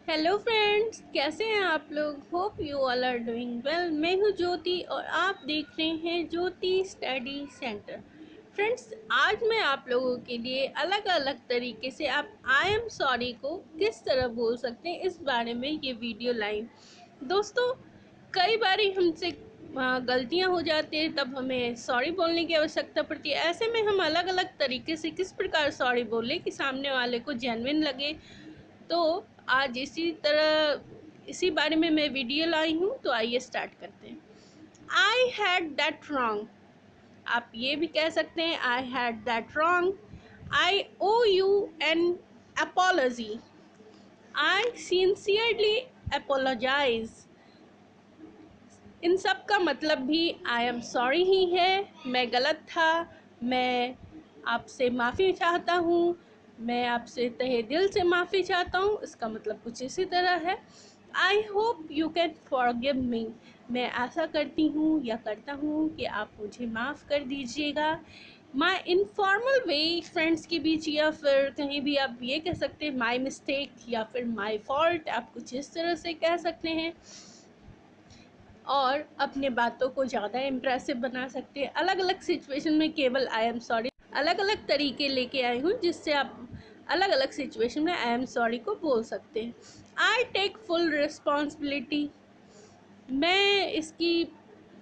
Hello friends, कैसे हैं आप लोग। Hope you all are doing well. मैं हूं ज्योति और आप देख रहे हैं ज्योति स्टडी सेंटर। फ्रेंड्स, आज मैं आप लोगों के लिए अलग अलग तरीके से आप आई एम सॉरी को किस तरह बोल सकते हैं इस बारे में ये वीडियो लाई। दोस्तों, कई बारी हमसे गलतियां हो जाती है, तब हमें सॉरी बोलने की आवश्यकता पड़ती है। ऐसे में हम अलग अलग तरीके से किस प्रकार सॉरी बोले कि सामने वाले को जेन्युइन लगे। तो आज इसी बारे में मैं वीडियो लाई हूँ, तो आइए स्टार्ट करते हैं। I had that wrong. आप ये भी कह सकते हैं I had that wrong. I owe you an apology. I sincerely apologise. इन सब का मतलब भी आई एम सॉरी ही है। मैं गलत था, मैं आपसे माफ़ी चाहता हूँ, मैं आपसे तहे दिल से माफ़ी चाहता हूँ। इसका मतलब कुछ इसी तरह है। I hope you can forgive me. मैं आशा करती हूँ या करता हूँ कि आप मुझे माफ़ कर दीजिएगा। माई इनफॉर्मल वे, फ्रेंड्स के बीच या फिर कहीं भी आप ये कह सकते हैं माई मिस्टेक या फिर माई फॉल्ट, आप कुछ इस तरह से कह सकते हैं और अपने बातों को ज़्यादा इम्प्रेसिव बना सकते हैं। अलग अलग सिचुएशन में केवल आई एम सॉरी अलग अलग तरीके लेके आई हूँ, जिससे आप अलग अलग सिचुएशन में आई एम सॉरी को बोल सकते हैं। I take full responsibility. मैं इसकी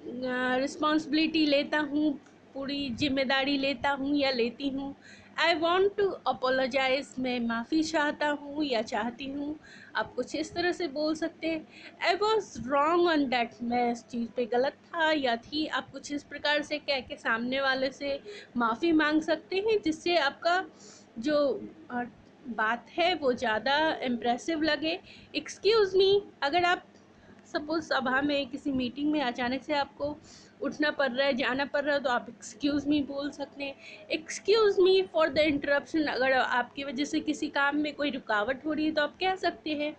रिस्पॉन्सिबिलिटी लेता हूँ, पूरी जिम्मेदारी लेता हूँ या लेती हूँ। I want to apologise. मैं माफ़ी चाहता हूँ या चाहती हूँ। आप कुछ इस तरह से बोल सकते हैं। I was wrong on that. मैं इस चीज़ पे गलत था या थी। आप कुछ इस प्रकार से कह के सामने वाले से माफ़ी मांग सकते हैं, जिससे आपका जो बात है वो ज़्यादा इम्प्रेसिव लगे। Excuse me. अगर आप सपोज सभा में किसी मीटिंग में अचानक से आपको उठना पड़ रहा है, जाना पड़ रहा है, तो आप एक्सक्यूज़ मी बोल सकते हैं। Excuse me for the interruption. अगर आपकी वजह से किसी काम में कोई रुकावट हो रही है तो आप कह सकते हैं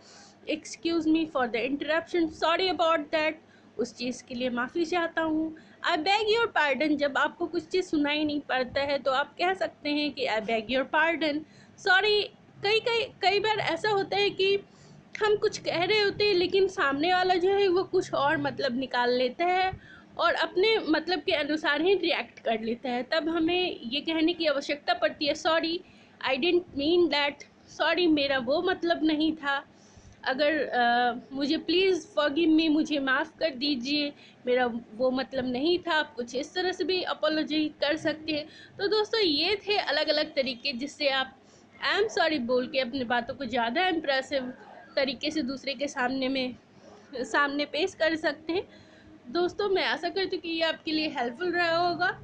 excuse me for the interruption, sorry about that. उस चीज़ के लिए माफ़ी चाहता हूँ। आई बैग योर पार्डन। जब आपको कुछ चीज़ सुनाई नहीं पड़ता है तो आप कह सकते हैं कि आई बैग योर पार्डन, सॉरी। कई बार ऐसा होता है कि हम कुछ कह रहे होते हैं लेकिन सामने वाला जो है वो कुछ और मतलब निकाल लेता है और अपने मतलब के अनुसार ही रिएक्ट कर लेता है। तब हमें ये कहने की आवश्यकता पड़ती है sorry, I didn't mean that. Sorry, मेरा वो मतलब नहीं था। अगर मुझे प्लीज़ फॉरगिव मी, मुझे माफ़ कर दीजिए, मेरा वो मतलब नहीं था। आप कुछ इस तरह से भी अपोलॉजी कर सकते हैं। तो दोस्तों, ये थे अलग अलग तरीके जिससे आप आई एम सॉरी बोल के अपनी बातों को ज़्यादा इम्प्रेसिव तरीके से दूसरे के सामने पेश कर सकते हैं। दोस्तों, मैं आशा करती हूँ कि ये आपके लिए हेल्पफुल रहा होगा।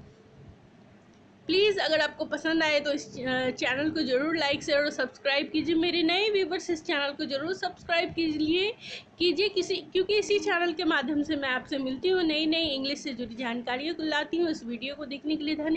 प्लीज़ अगर आपको पसंद आए तो इस चैनल को ज़रूर लाइक शेयर और सब्सक्राइब कीजिए। मेरे नए व्यूवर्स इस चैनल को ज़रूर सब्सक्राइब कीजिए क्योंकि इसी चैनल के माध्यम से मैं आपसे मिलती हूँ, नई नई इंग्लिश से जुड़ी जानकारियों को लाती हूँ। इस वीडियो को देखने के लिए धन्यवाद।